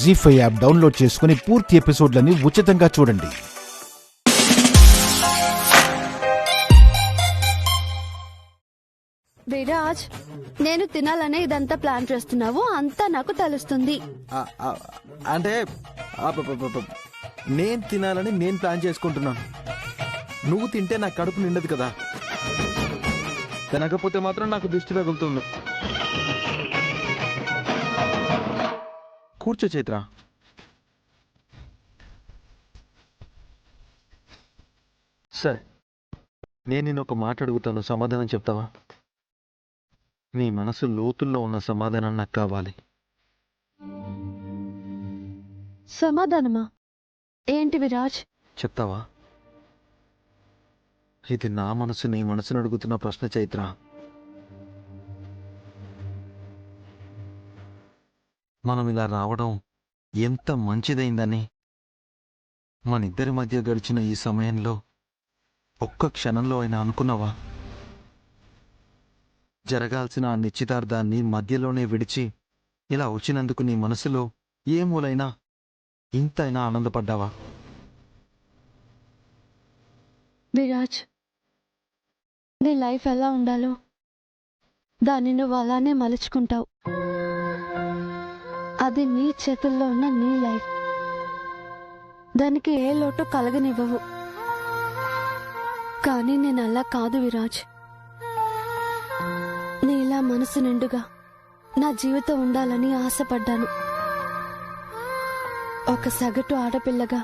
జీ5 app download చేసుకుని పూర్తి ఎపిసోడ్లని ఉచితంగా చూడండి. విరాజ్, నేను తినాలనే ఇదంతా ప్లాన్ చేస్తున్నావు, అంతా నాకు తెలుస్తుంది. అంటే నేను తినాలని నేను ప్లాన్ చేసుకుంటున్నాను. నువ్వు తింటే నా కడుపు నిండదు కదా. తినకపోతే మాత్రం నాకు దిష్టి తగులుతుంది. కూర్చో చైత్ర. సరే, నేను నిన్ను ఒక మాట అడుగుతాను, సమాధానం చెప్తావా? నీ మనసు లోతుల్లో ఉన్న సమాధానం నాకు కావాలి. సమాధానమా? ఏంటి విరాజ్? చెప్తావా? ఇది నా మనసు నీ మనసును అడుగుతున్న ప్రశ్న చైత్ర. మనం ఇలా రావడం ఎంత మంచిదైందని మన ఇద్దరి మధ్య గడిచిన ఈ సమయంలో ఒక్క క్షణంలో అయినా అనుకున్నావా? జరగాల్సిన ఆ నిశ్చితార్థాన్ని మధ్యలోనే విడిచి ఇలా వచ్చినందుకు నీ మనసులో ఏ మూలైనా ఇంతైనా ఆనందపడ్డావా? విరాజ్, నీ లైఫ్ ఎలా ఉండాలో దాన్ని నువ్వు అలానే మలుచుకుంటావు. అది నీ చేతుల్లో ఉన్న నీ లైఫ్. దానికి ఏ లోటు కలగనివ్వవు. కానీ నేను అలా కాదు విరాజ్. నీలా మనసు నిండుగా నా జీవితం ఉండాలని ఆశపడ్డాను. ఒక సగటు ఆడపిల్లగా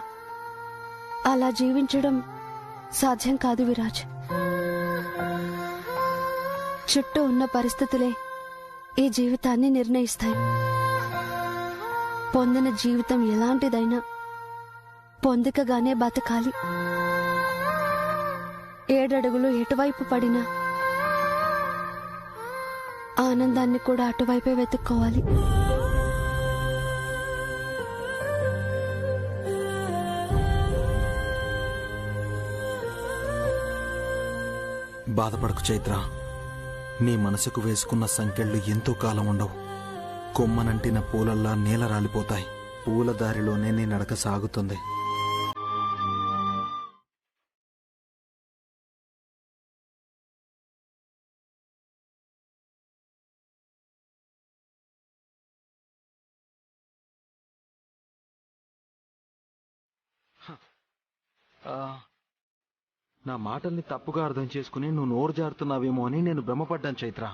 అలా జీవించడం సాధ్యం కాదు విరాజ్. చుట్టూ ఉన్న పరిస్థితులే ఈ జీవితాన్ని నిర్ణయిస్తాయి. పొందిన జీవితం ఎలాంటిదైనా పొందికగానే బతకాలి. 7 అడుగులు ఎటువైపు పడినా ఆనందాన్ని కూడా అటువైపే వెతుక్కోవాలి. బాధపడకు చైత్ర. నీ మనసుకు వేసుకున్న సంకెళ్ళు ఎంతో కాలం ఉండవు. కొమ్మనంటిన పూలల్లా నేల రాలిపోతాయి. పూల దారిలోనే నీ నడక సాగుతుంది. నా మాటల్ని తప్పుగా అర్థం చేసుకుని నువ్వు నోరు జారుతున్నావేమో అని నేను భ్రమపడ్డాను చైత్ర.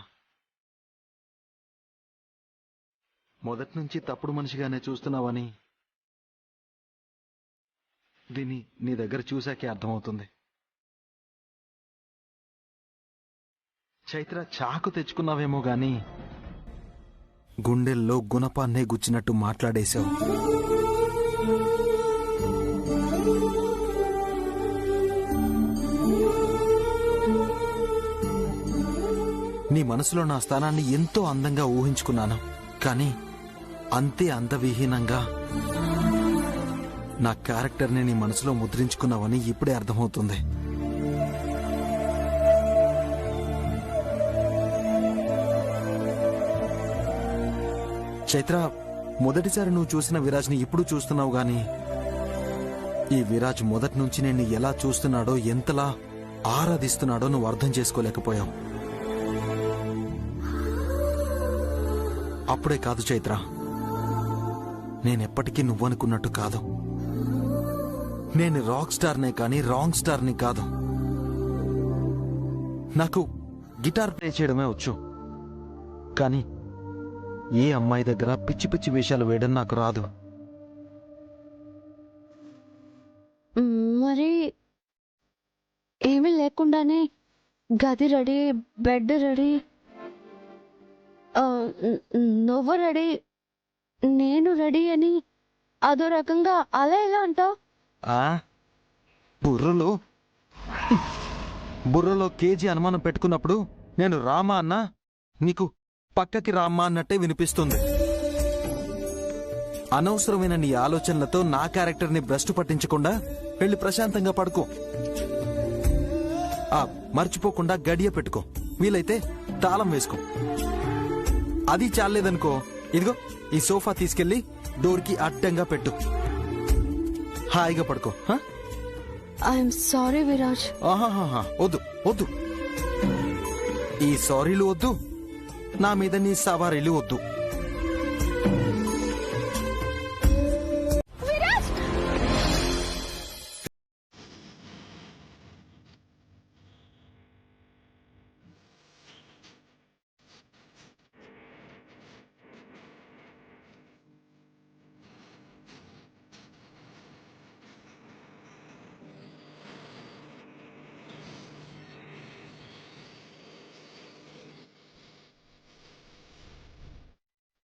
మొదటి నుంచి తప్పుడు మనిషిగానే చూస్తున్నావని దీన్ని నీ దగ్గర చూశాకే అర్థమవుతుంది. చైత్ర, చాకు తెచ్చుకున్నావేమో గాని గుండెల్లో గుణపాన్నే గుచ్చినట్టు మాట్లాడేశావు. నీ మనసులో నా స్థానాన్ని ఎంతో అందంగా ఊహించుకున్నాను. కానీ అంతే అందవిహీనంగా నా క్యారెక్టర్ని నీ మనసులో ముద్రించుకున్నావని ఇప్పుడే అర్థమవుతుంది. చైత్ర, మొదటిసారి నువ్వు చూసిన విరాజ్ని ఇప్పుడు చూస్తున్నావు గాని ఈ విరాజ్ మొదటి నుంచి నేను ఎలా చూస్తున్నాడో, ఎంతలా ఆరాధిస్తున్నాడో నువ్వు అర్థం చేసుకోలేకపోయావు. అప్పుడే కాదు చైత్ర, నేనెప్పటికీ నువ్వనుకున్నట్టు కాదు. నేను రాక్ స్టార్నే కానీ రాంగ్ స్టార్ని కాదు. నాకు గిటార్ ప్లే చేయడమే వచ్చు. కానీ ఏ అమ్మాయి దగ్గర పిచ్చి పిచ్చి వేషాలు వేయడం నాకు రాదు. మరి ఏమీ లేకుండానే గది రెడీ, బెడ్ రెడీ, నువ్వు రెడీ, నేను రెడీ అని అదో రకంగా అలా ఎలా అంటావు? బుర్రలో కేజీ అనుమానం పెట్టుకున్నప్పుడు నేను రామా అన్నా నీకు పక్కకి రామ్మా అన్నట్టే వినిపిస్తుంది. అనవసరమైన నీ ఆలోచనలతో నా క్యారెక్టర్ని భ్రష్టు పట్టించకుండా వెళ్ళి ప్రశాంతంగా పడుకో. మర్చిపోకుండా గడియ పెట్టుకో. వీలైతే తాళం వేసుకో. అది చాలేదనుకో, ఇదిగో ఈ సోఫా తీసుకెళ్లి డోర్ కి అడ్డంగా పెట్టు. హాయిగా పడుకో. I'm sorry Viraj. ఆహాహా, వద్దు వద్దు, ఈ సారీలు వద్దు, నా మీద నీ సవారీలు వద్దు.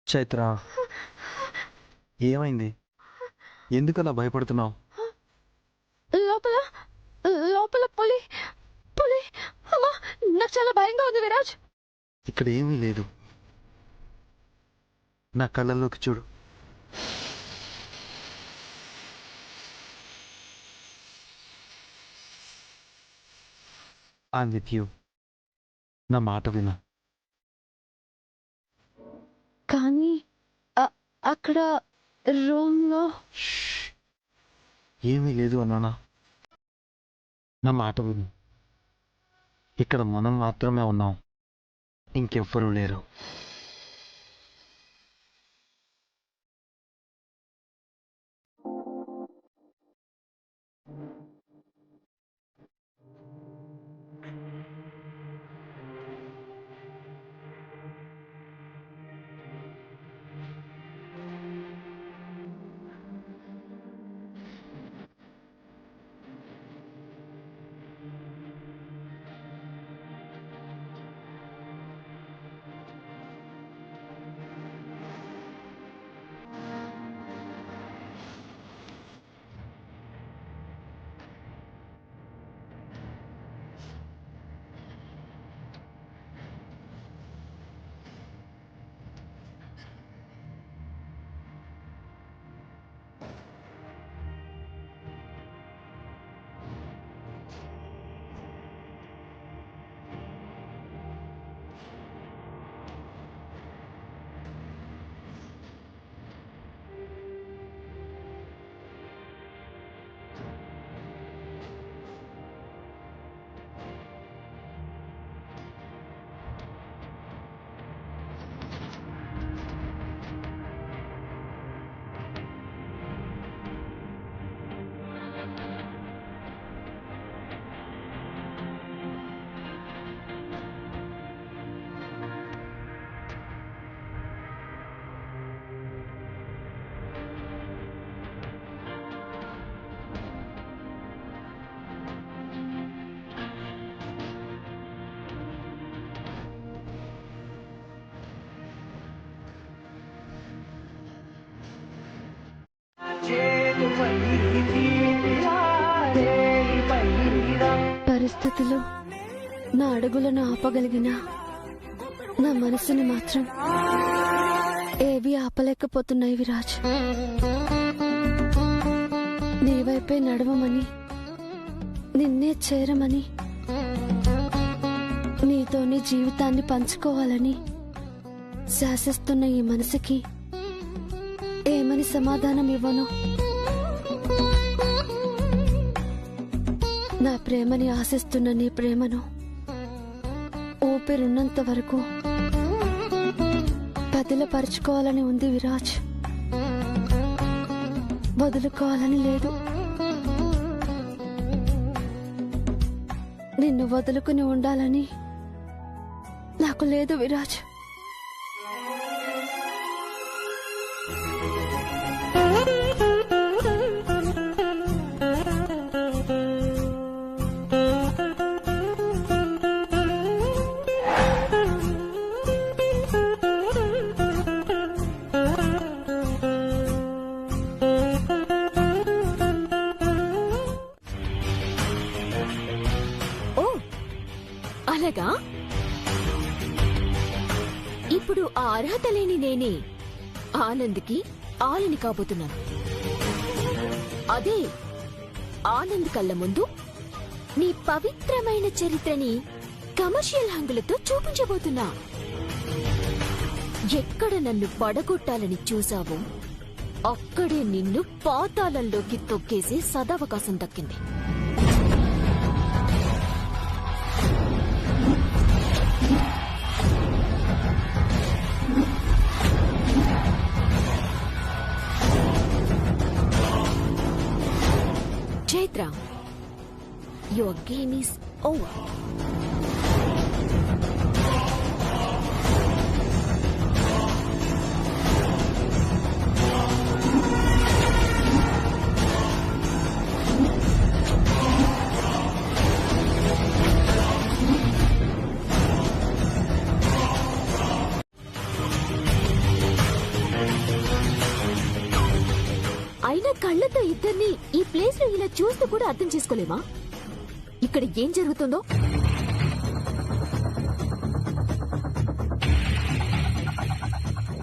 చైత్ర, ఏమైంది? ఎందుకలా భయపడుతున్నావు? లోపల లోపల పులి పులి అమ్మా, నాకు చాలా భయంగా ఉంది విరాజ్. ఇక్కడ ఏమీ లేదు, నా కళ్ళల్లోకి చూడు. I'm with you. నా మాట విను. కానీ అక్కడ రూమ్ లో ఏమీ లేదు అన్నానా? నా మాట విను. ఇక్కడ మనం మాత్రమే ఉన్నాం, ఇంకెవ్వరూ లేరు. పరిస్థితులు నా అడుగులను ఆపగలిగిన నా మనసుని మాత్రం ఏవి ఆపలేకపోతున్నాయి విరాజ్. నీ వైపే నడవమని, నిన్నే చేరమని, నీతోని జీవితాన్ని పంచుకోవాలని శాసిస్తున్న ఈ మనసుకి ఏమని సమాధానం ఇవ్వను? నా ప్రేమని ఆశిస్తున్న నీ ప్రేమను ఊపిరున్నంత వరకు పదిలపరుచుకోవాలని ఉంది విరాజ్. వదులుకోవాలని లేదు. నిన్ను వదులుకుని ఉండాలని నాకు లేదు విరాజ్. అలాగా? ఇప్పుడు ఆ అర్హత లేని నేనే ఆనంద్కి ఆలిని కాబోతున్నాను. అదే ఆనంద్ కళ్ళ ముందు నీ పవిత్రమైన చరిత్రని కమర్షియల్ హంగులతో చూపించబోతున్నా. ఎక్కడ నన్ను పడగొట్టాలని చూశావో అక్కడే నిన్ను పాతాళంలోకి తొక్కేసి సదవకాశం దక్కింది. Chaitra, your game is over. అయినా కళ్ళతో ఇద్దరిని ఈ ప్లేస్ లో ఇలా చూస్తూ కూడా అర్థం చేసుకోలేమా ఇక్కడ ఏం జరుగుతుందో?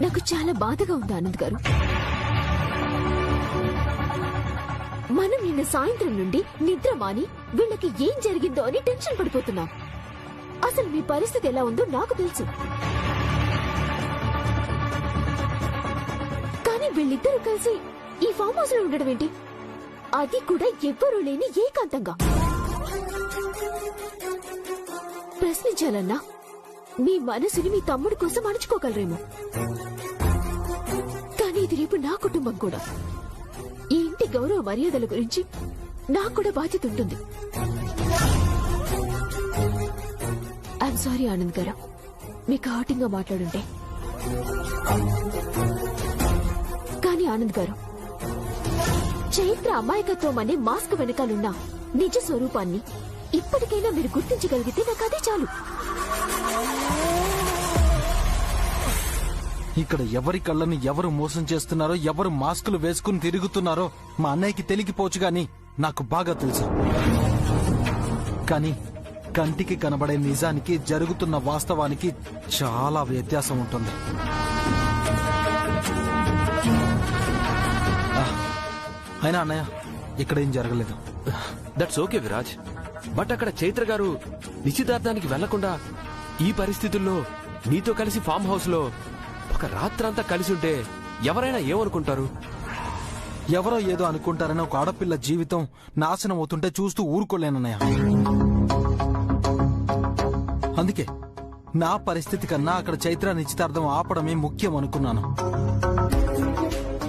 నాకు చాలా బాధగా ఉంది ఆనంద్ గారు. మనం నిన్న సాయంత్రం నుండి నిద్ర మాని వీళ్ళకి ఏం జరిగిందో అని టెన్షన్ పడిపోతున్నాం. అసలు మీ పరిస్థితి ఎలా ఉందో నాకు తెలుసు. కానీ వీళ్ళిద్దరూ కలిసి ఈ ఫామ్ హౌస్ లో ఉండడం ఏంటి? అది కూడా ఎవ్వరూ లేని ఏకాంతంగా. ప్రశ్నించాలన్నా మీ మనసుని మీ తమ్ముడి కోసం అణుచుకోగలరేమో, కానీ ఇది రేపు నా కుటుంబం కూడా. ఈ ఇంటి గౌరవ మర్యాదల గురించి నాకు కూడా బాధ్యత ఉంటుంది. ఐఎమ్ సారీ ఆనంద్ గారు, మీకు హర్టింగ్ గా మాట్లాడుంటే. కానీ ఆనంద్ గారు, చైత్ర అమాయకత్వం అనే మాస్క్ వెనకాలన్న నిజ స్వరూపాన్ని ఇప్పటికైనా మీరు గుర్తించగలిగితే నాకు అదే చాలు. ఇక్కడ ఎవరి కళ్ళని ఎవరు మోసం చేస్తున్నారో, ఎవరు మాస్కులు వేసుకుని తిరుగుతున్నారో మా అన్నయ్యకి తెలియకపోవచ్చు గాని నాకు బాగా తెలుసు. కానీ కంటికి కనబడే నిజానికి జరుగుతున్న వాస్తవానికి చాలా వ్యత్యాసం ఉంటుంది. అయినా అన్నయ్య, ఇక్కడేం జరగలేదు. దట్స్ ఓకే విరాజ్, బట్ అక్కడ చైత్ర గారు నిశ్చితార్థానికి వెళ్లకుండా ఈ పరిస్థితుల్లో నీతో కలిసి ఫామ్ హౌస్ లో ఒక రాత్రంతా కలిసి ఉంటే ఎవరైనా ఏమనుకుంటారు? ఎవరో ఏదో అనుకుంటారని ఒక ఆడపిల్ల జీవితం నాశనం అవుతుంటే చూస్తూ ఊరుకోలేనన్నయ్య. అందుకే నా పరిస్థితి కన్నా అక్కడ చైత్ర నిశ్చితార్థం ఆపడమే ముఖ్యం అనుకున్నాను.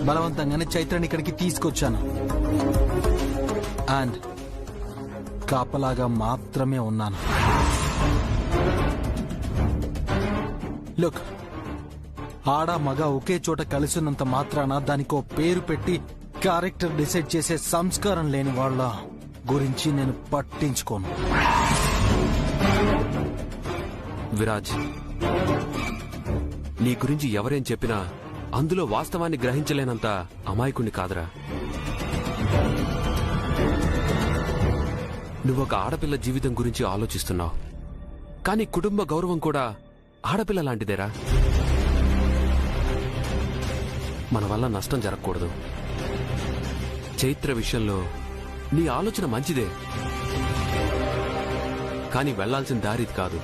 బలవంతంగానే చైత్రని ఇక్కడికి తీసుకొచ్చాను. అండ్ కాపలాగా మాత్రమే ఉన్నాను. లుక్, ఆడ మగ ఒకే చోట కలిసినంత మాత్రాన దానికో పేరు పెట్టి క్యారెక్టర్ డిసైడ్ చేసే సంస్కారం లేని వాళ్ళ గురించి నేను పట్టించుకోను. విరాజ్, నీ గురించి ఎవరేం చెప్పినా అందులో వాస్తవాన్ని గ్రహించలేనంత అమాయకుణ్ణి కాదురా. నువ్వొక ఆడపిల్ల జీవితం గురించి ఆలోచిస్తున్నావు, కానీ కుటుంబ గౌరవం కూడా ఆడపిల్ల లాంటిదేరా. మన వల్ల నష్టం జరగకూడదు. చైత్ర విషయంలో నీ ఆలోచన మంచిదే, కానీ వెళ్లాల్సిన దారి ఇది కాదు.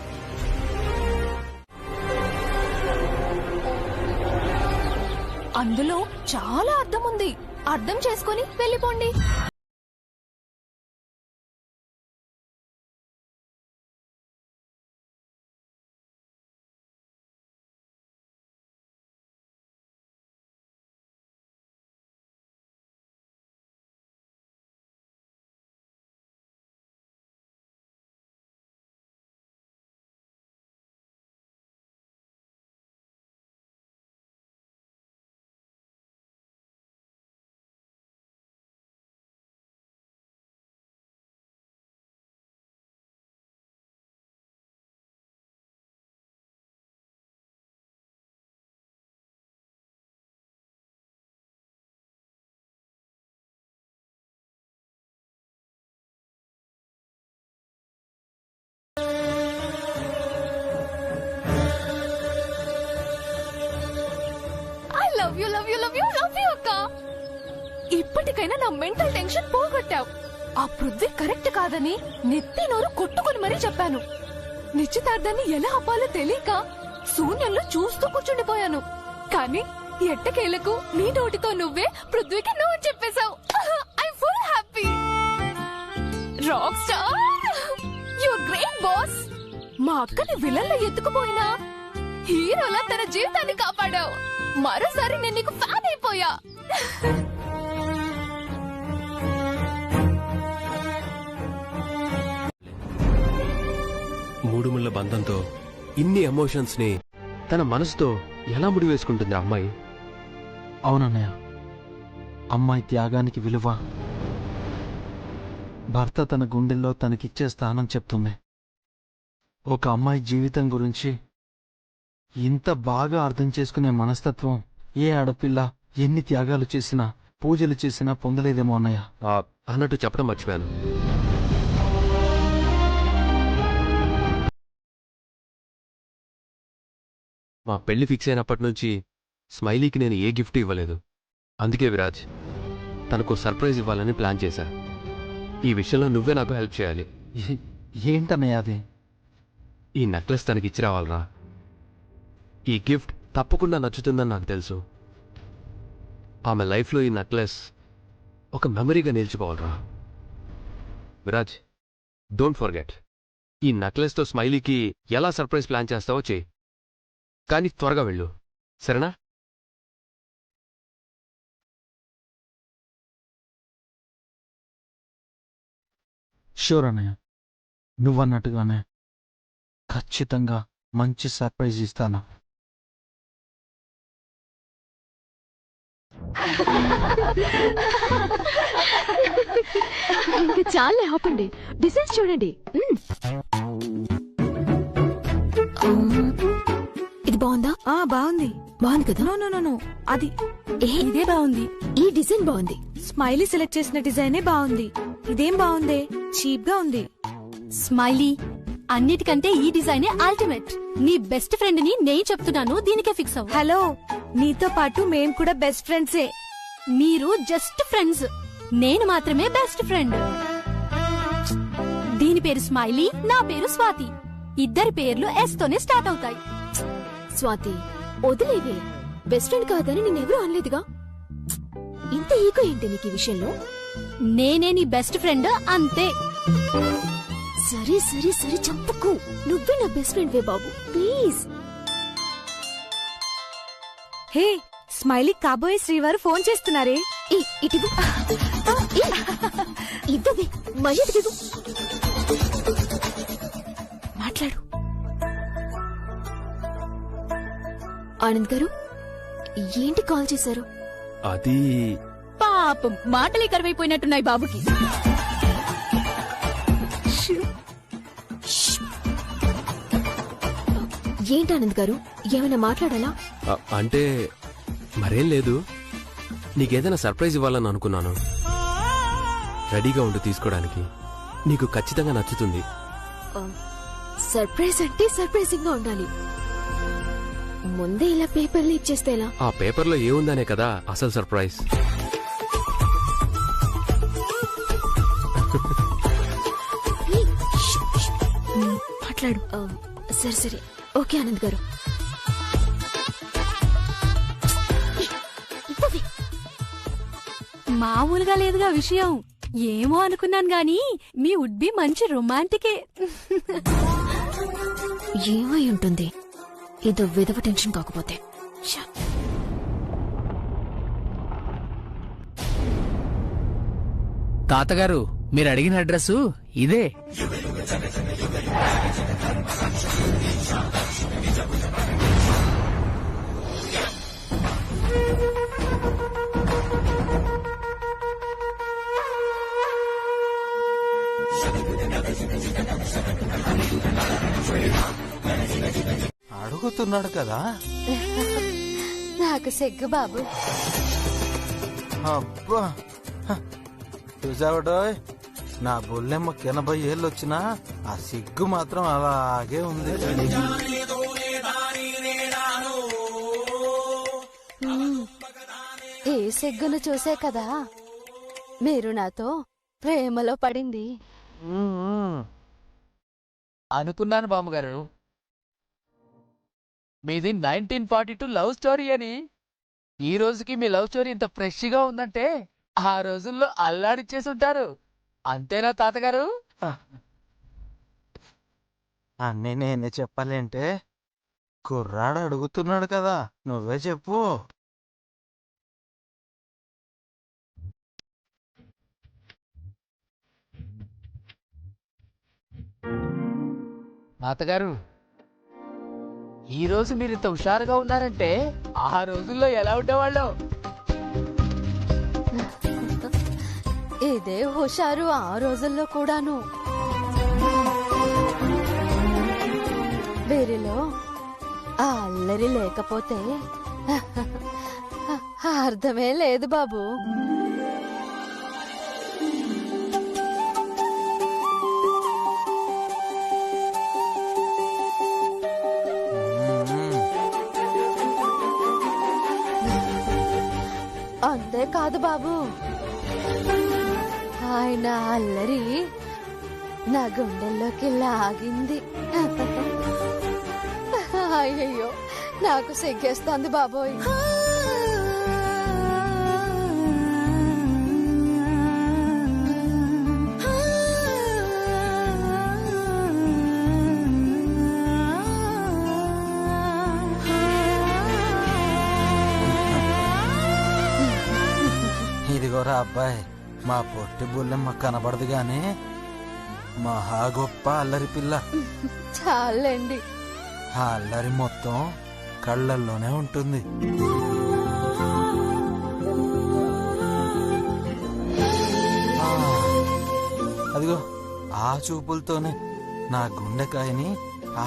అందులో చాలా అర్థం ఉంది. అర్థం చేసుకుని వెళ్ళిపోండి. లవ్ యూ అక్క. ఇప్పటికైనా నా మెంటల్ టెన్షన్ పోగొట్టావు. ఆ పృథ్వీ కరెక్ట్ కాదని నెత్తి నోరు కొట్టుకుని మరీ చెప్పాను. నిశ్చితార్థాన్ని ఎలా ఆపాలో తెలియక శూన్యంలో చూస్తూ కూర్చుండిపోయాను. కానీ ఎట్టకేలకు నీ నోటితో నువ్వే పృథ్వీకి నువ్వు చెప్పేశావు. I full happy. Rock star, your great boss. మా అక్కని విలన్లో ఎత్తుకుపోయినా హీరోలా తన జీవితాన్ని కాపాడావు. మరోసారి నేను నీకు ఫ్యాన్ అయిపోయా. మూడు ముళ్ళ బంధంతో ఇన్ని ఎమోషన్స్ ని తన మనసుతో ఎలా ముడివేసుకుంటుంది ఆ అమ్మాయి? అవునన్నయ్య, అమ్మాయి త్యాగానికి విలువ భర్త తన గుండెల్లో తనకిచ్చే స్థానం చెప్తుంది. ఒక అమ్మాయి జీవితం గురించి ఇంత బాగా అర్థం చేసుకునే మనస్తత్వం ఏ ఆడపిల్ల ఎన్ని త్యాగాలు చేసినా పూజలు చేసినా పొందలేదేమో అన్నయ్య. అన్నట్టు చెప్పడం మర్చిపోయాను. మా పెళ్లి ఫిక్స్ అయినప్పటి నుంచి స్మైలీకి నేను ఏ గిఫ్ట్ ఇవ్వలేదు. అందుకే విరాజ్, తనకు సర్ప్రైజ్ ఇవ్వాలని ప్లాన్ చేశా. ఈ విషయంలో నువ్వే నాకు హెల్ప్ చేయాలి. ఏంటన్నయ్య అది? ఈ నెక్లెస్ తనకి ఇచ్చి రావాలరా. ఈ గిఫ్ట్ తప్పకుండా నచ్చుతుందని నాకు తెలుసు. ఆమె లైఫ్లో ఈ నెక్లెస్ ఒక మెమరీగా నిలిచిపోవాలరా. విరాజ్, డోంట్ ఫర్గెట్, ఈ నెక్లెస్తో స్మైలీకి ఎలా సర్ప్రైజ్ ప్లాన్ చేస్తావో చెయ్యి. కానీ త్వరగా వెళ్ళు, సరేనా? షూర్ అన్నయ్య, నువ్వన్నట్టుగానే ఖచ్చితంగా మంచి సర్ప్రైజ్ ఇస్తాను. ఇంకా చాలే, ఆపండి. డిజైన్స్ చూడండి. ఇది బాగుందా? బాగుంది. బాగుంది కదా? నో అది ఇదే బాగుంది. ఈ డిజైన్ బాగుంది. స్మైలీ సెలెక్ట్ చేసిన డిజైనే బాగుంది. ఇదేం బాగుంది, చీప్ గా ఉంది. స్మైలీ, అన్నిటికంటే ఈ డిజైనే అల్టిమేట్. నీ బెస్ట్ ఫ్రెండ్ ని నేను చెప్తున్నాను, దీనికే ఫిక్స్ అవ్వు. హలో, నీతో పాటు మేం కూడా బెస్ట్ ఫ్రెండ్సే. మీరు జస్ట్ ఫ్రెండ్స్, నేను మాత్రమే బెస్ట్ ఫ్రెండ్. దీని పేరు స్మైలీ, నా పేరు స్వాతి. ఇద్దరి పేర్లు ఎస్ తోనే స్టార్ట్ అవుతాయి. స్వాతి, వదిలేవే. బెస్ట్ ఫ్రెండ్ కాదని నేనెవరూ అనలేదుగా. ఇంత ఈగో ఏంటి నీకు ఈ విషయంలో? నేనే నీ బెస్ట్ ఫ్రెండ్, అంతే. సరే సరే సరే, చంపకు. నువ్వే నా best friend way Babu, please. Hey, smiley కాబోయే శ్రీవారు ఫోన్ చేస్తున్నారే. ఇటివ్వు. ఇవ్వవే, మర్యాదకివ్వు. మాట్లాడు. ఆనంద్ గారు, ఏంటి కాల్ చేశారు? అది పాపం, మాటలే కరువైపోయినట్టున్నాయి బాబుకి. ఏంటి ఆనంద్ గారు, ఏమైనా మాట్లాడాలా? అంటే మరేం లేదు. నీకేదైనా సర్ప్రైజ్ ఇవ్వాలని అనుకున్నాను. రెడీగా ఉండు తీసుకోవడానికి. నీకు ఖచ్చితంగా నచ్చుతుంది. సర్ప్రైజ్ అంటే సర్ప్రైజింగ్ గా ఉండాలి. ముందే ఇలా పేపర్లు ఇచ్చేస్తే ఎలా? ఆ పేపర్లో ఏముందనే కదా అసలు సర్ప్రైజ్. మాట్లాడు. సరే సరే, ఓకే ఆనంద్ గారు. మామూలుగా లేదుగా విషయం. ఏమో అనుకున్నాను గాని మీ వుడ్ బి మంచి రొమాంటికే. ఏమై ఉంటుంది? ఏదో విధవ టెన్షన్ కాకపోతే. తాతగారు, మీరు అడిగిన అడ్రస్ ఇదే. అడుగుతున్నాడు కదా. నాకు సిగ్గు బాబు. అబ్బా, చూసావటోయ్, నా బొల్లెమ్మ 80 ఏళ్ళు వచ్చినా ఆ సిగ్గు మాత్రం అలాగే ఉంది. ఈ సిగ్గును చూసే కదా మీరు నాతో ప్రేమలో పడింది. అనుకున్నాను బామ్మగారు. మీది 1942 లవ్ స్టోరీ అని. ఈ రోజుకి మీ లవ్ స్టోరీ ఇంత ఫ్రెష్ గా ఉందంటే ఆ రోజుల్లో అల్లాడిచ్చేసి ఉంటారు. అంతేనా తాతగారు? అన్నీ నేనే చెప్పాలంటే కుర్రాడు అడుగుతున్నాడు కదా, నువ్వే చెప్పు. తాతగారు, ఈ రోజు మీరు ఇంత హుషారుగా ఉన్నారంటే ఆ రోజుల్లో ఎలా ఉండేవాళ్ళు? ఇదే హుషారు ఆ రోజుల్లో కూడాను. వీరిలో ఆ అల్లరి లేకపోతే అర్థమే లేదు బాబు. అంతేకాదు బాబు, ఆయన అల్లరి నా గుండెల్లోకి లాగింది. అయ్యయ్యో, నాకు సిగ్గేస్తోంది బాబోయ్. ఇదిగోరా అబ్బాయి, మా పొట్టి బుల్లెమ్మ కనబడదు గాని మహా గొప్ప అల్లరి పిల్ల. చాలండి. ఆ అల్లరి మొత్తం కళ్ళల్లోనే ఉంటుంది. అదిగో ఆ చూపులతోనే నా గుండెకాయని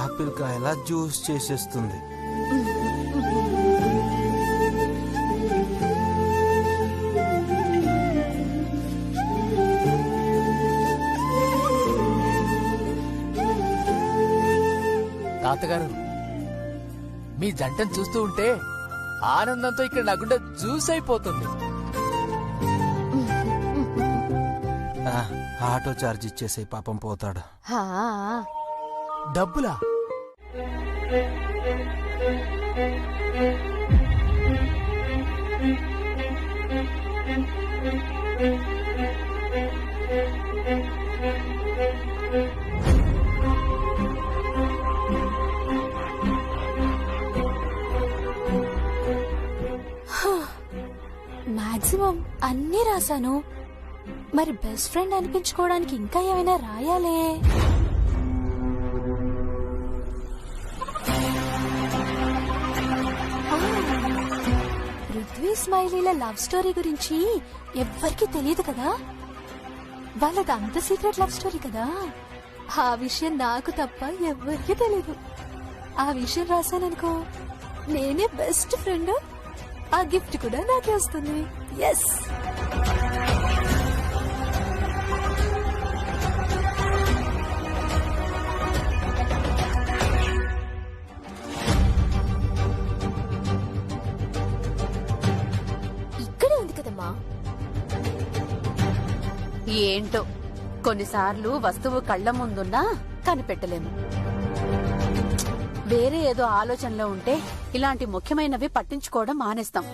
ఆపిల్ కాయలా జ్యూస్ చేసేస్తుంది. తాతగారు, మీ జంటను చూస్తూ ఉంటే ఆనందంతో ఇక్కడ నా గుండె జ్యూస్ అయిపోతుంది. ఆటో చార్జ్ ఇచ్చేసే పాపం పోతాడు. డబ్బులా? మాక్సిమం అన్నీ రాశాను. మరి బెస్ట్ ఫ్రెండ్ అనిపించుకోవడానికి ఇంకా ఏమైనా రాయాలే? పృథ్వీ స్మైలీల లవ్ స్టోరీ గురించి ఎవ్వరికీ తెలియదు కదా. వాళ్ళది అంత సీక్రెట్ లవ్ స్టోరీ కదా. ఆ విషయం నాకు తప్ప ఎవ్వరికీ తెలీదు. ఆ విషయం రాశాననుకో, నేనే బెస్ట్ ఫ్రెండ్. ఆ గిఫ్ట్ కూడా నాకే వస్తుంది. ఎస్. ఇక్కడే ఉంది కదమ్మా. ఏంటో కొన్నిసార్లు వస్తువు కళ్ల ముందున్నా కనిపెట్టలేము. వేరే ఏదో ఆలోచనలో ఉంటే ఇలాంటి ముఖ్యమైనవి పట్టించుకోవడం మానేస్తాం.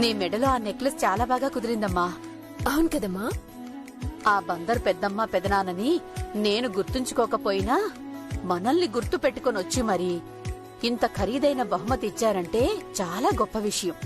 నీ మెడలో ఆ నెక్లెస్ చాలా బాగా కుదిరిందమ్మా. అవును కదమ్మా. ఆ బందర్ పెద్దమ్మ పెదనాన్నని నేను గుర్తుంచుకోకపోయినా మనల్ని గుర్తు పెట్టుకుని వచ్చి మరి ఇంత ఖరీదైన బహుమతి ఇచ్చారంటే చాలా గొప్ప విషయం.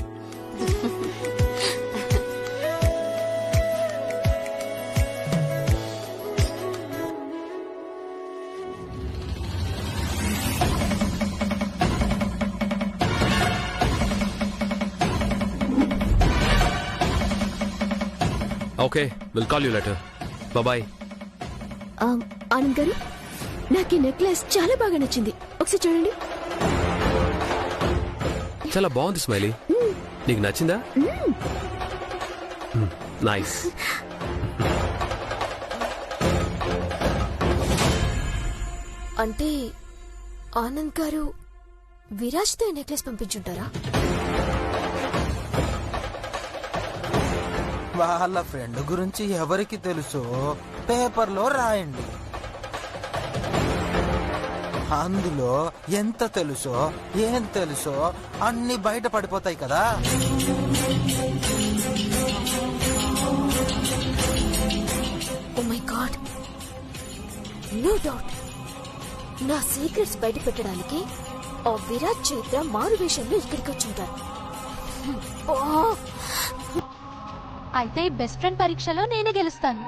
Okay, will call you later. Bye. Anand garu, నాకు ఈ నెక్లెస్ చాలా బాగా నచ్చింది. ఒకసారి చూడండి. చాలా బాగుంది స్మైలీ. నీకు నచ్చిందా? నైస్. అంటే ఆనంద్ గారు విరాజ్తో ఈ నెక్లెస్ పంపించుంటారా? వాళ్ళ ఫ్రెండ్ గురించి ఎవరికి తెలుసో పేపర్లో రాయండి. అందులో ఎంత తెలుసో ఏం తెలుసో అన్ని బయట పడిపోతాయి కదా. Oh my god, no doubt నా సీక్రెట్స్ బయట పెట్టడానికి ఆ విరాట్ చైత్ర మారు వేషంలో ఇక్కడికి వచ్చుంటారు. అయితే బెస్ట్ ఫ్రెండ్ పరీక్షలో నేనే గెలుస్తాను.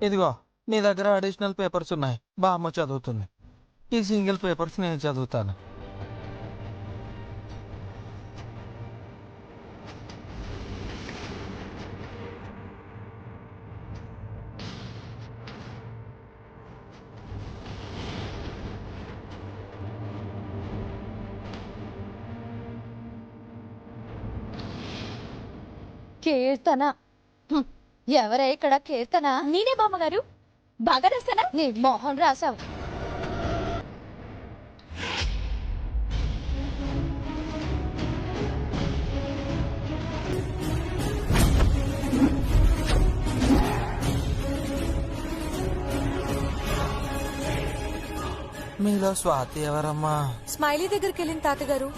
ఇదిగో నీ దగ్గర అడిషనల్ పేపర్స్ ఉన్నాయి, బామ్మ చదువుతుంది. ఈ సింగిల్ పేపర్స్ నేను చదువుతాను. కీర్తన. ఎవరే ఇక్కడ కీర్తన? నేనే బామ్మగారు. బాగా రాస్తానా? నీ మోహన్ రాసావు. మీలో స్వాతి ఎవరమ్మా? స్మైలీ దగ్గరికి వెళ్ళిన తాతగారు.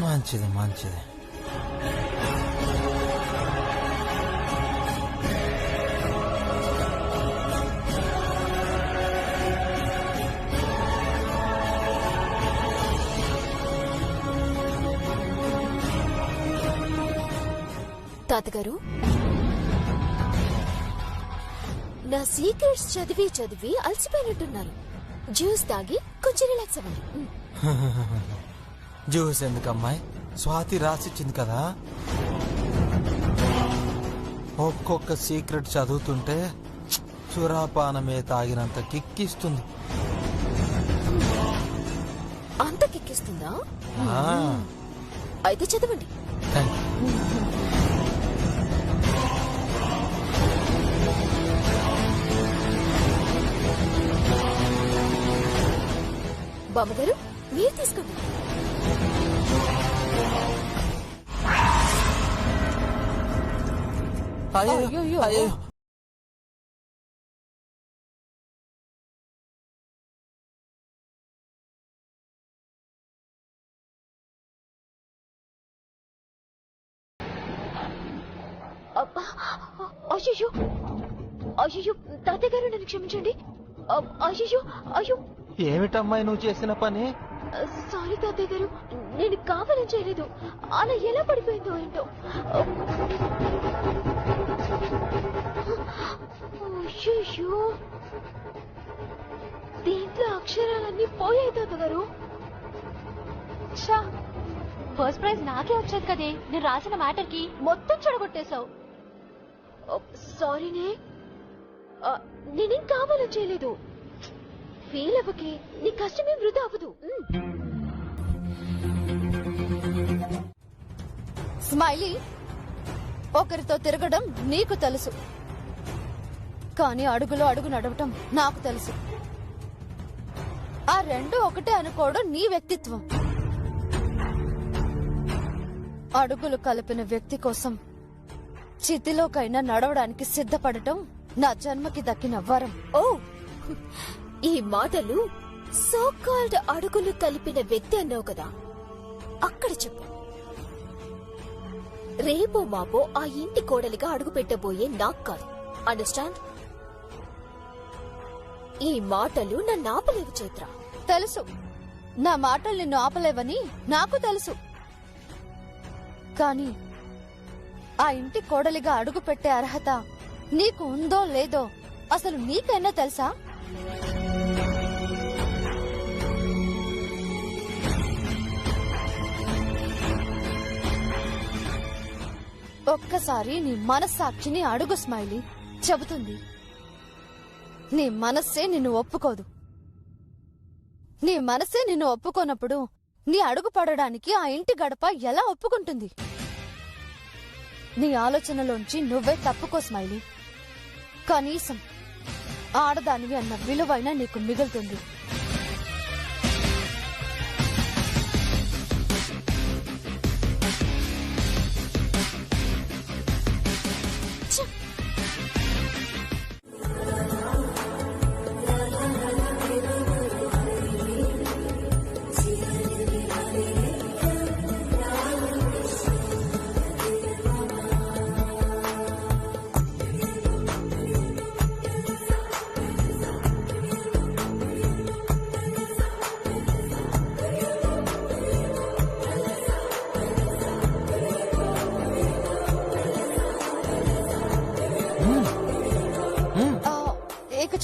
మంచిది మంచిది. తాతగారు, నా సీక్రెట్స్ చదివి చదివి అలసిపోయినట్టున్నారు. జ్యూస్ తాగి కొంచెం రిలాక్స్ అవ్వండి. జ్యూస్ ఎందుకమ్మాయి? స్వాతి రాసిచ్చింది కదా. ఒక్కొక్క సీక్రెట్ చదువుతుంటే సురాపానమే తాగినంత కిక్కిస్తుంది. అంత కిక్కిస్తుందా? ఆ, అయితే చదవండి. Thank you. బామ్మగారు, మీరు తీసుకోండి. అయ్యో అయ్యో. అయ్యో అయ్యో, తాతయ్య గారు నన్ను క్షమించండి. అయ్యో అయ్యో. ఏమిటమ్మాయి నువ్వు చేసిన పని? సారీ తాతయ్య గారు, నేను కావాలని చేయలేదు. అలా ఎలా పడిపోయిందో ఏంటో. అయ్యో, దీంట్లో అక్షరాలన్నీ పోయాయి తాతగారు. ఫస్ట్ ప్రైజ్ నాకే వచ్చేది కదే. నేను రాసిన మ్యాటర్ కి మొత్తం చెడగొట్టేశావు. సారీనే, నేనేం కావాలని చేయలేదు. ఫీల్ అవ్వకే, నీ కష్టమేం వృధా అవ్వదు. స్మైలీ, ఒకరితో తిరగడం నీకు తెలుసు, కానీ అడుగులో అడుగు నడవటం నాకు తెలుసు. ఆ రెండు ఒకటే అనుకోవడం నీ వ్యక్తిత్వం. అడుగులు కలిపిన వ్యక్తి కోసం చితిలోకైనా నడవడానికి సిద్ధపడటం నా జన్మకి దక్కిన వరం. ఓ, ఈ మాటలు సో కాల్డ్ అడుగులు కలిపిన వ్యక్తి అన్నావు కదా, అక్కడ చెప్పు. రేపో మాపో ఆ ఇంటి కోడలిగా అడుగు పెట్టబోయే నాకు కాదు. అండర్స్టాండ్? ఈ మాటలు నన్ను ఆపలేవు చైత్ర. తెలుసు, నా మాటలు నిన్ను ఆపలేవని నాకు తెలుసు. కానీ ఆ ఇంటి కోడలిగా అడుగు పెట్టే అర్హత నీకు ఉందో లేదో అసలు నీకైనా తెలుసా? ఒక్కసారి నీ మనస్సాక్షిని అడుగు స్మైలీ, చెబుతుంది. నీ మనస్సే నిన్ను ఒప్పుకోదు. నీ మనస్సే నిన్ను ఒప్పుకోనప్పుడు నీ అడుగు పడడానికి ఆ ఇంటి గడప ఎలా ఒప్పుకుంటుంది? నీ ఆలోచనలోంచి నువ్వే తప్పుకో స్మైలీ. కనీసం ఆడదానివి అన్న విలువైనా నీకు మిగులుతుంది.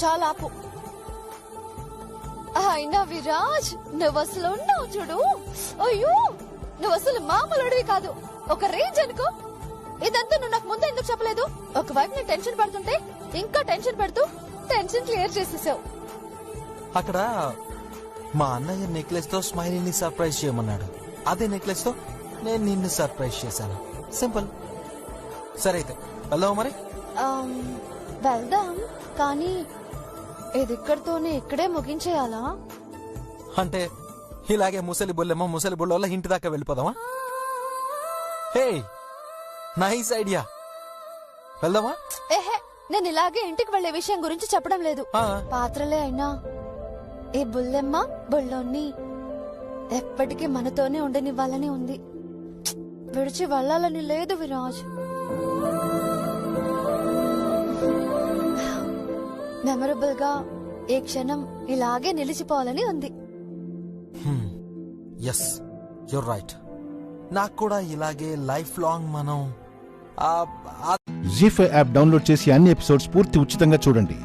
చాలా ఆపు. అయినా విరాజ్, నువ్వు అసలు ఉన్నావు చూడు. అయ్యో, నువ్వు అసలు మామూలుడివి కాదు, ఒక రేంజ్ అనుకో. ఇదంతా నువ్వు నాకు ముందే ఎందుకు చెప్పలేదు? ఒకవైపు నేను టెన్షన్ పడుతుంటే ఇంకా టెన్షన్ పెడుతూ టెన్షన్ క్లియర్ చేసేసావు. అక్కడ మా అన్నయ్య నెక్లెస్ తో స్మైలీని సర్ప్రైజ్ చేయమన్నాడు. అదే నెక్లెస్ తో నేను నిన్ను సర్ప్రైజ్ చేశాను. సింపుల్. సరే అయితే వెళ్దాం మరి. వెళ్దాం, కానీ ఇది ఇక్కడితోనే ఇక్కడే ముగించేయాలా? అంటే ఇలాగే ముసలి బొల్ల ఇంటి దాకా వెళ్ళిపోదామా? హే, నైస్ ఐడియా. వెళ్దామా? ఏహే, నేను ఇలాగే ఇంటికి వెళ్లే విషయం గురించి చెప్పడం లేదు. పాత్రలే అయినా ఈ బుల్లెమ్మ బుల్లోని ఎప్పటికీ మనతోనే ఉండనివ్వాలని ఉంది. విడిచి వెళ్ళాలని లేదు విరాజ్. మెమరబుల్ గా ఈ క్షణం ఇలాగే నిలిచిపోవాలని ఉంది. Yes, you're right. నాకు కూడా ఇలాగే లైఫ్ లాంగ్ మనం జీ5 యాప్ డౌన్లోడ్ చేసి అన్ని ఎపిసోడ్స్ పూర్తి ఉచితంగా చూడండి.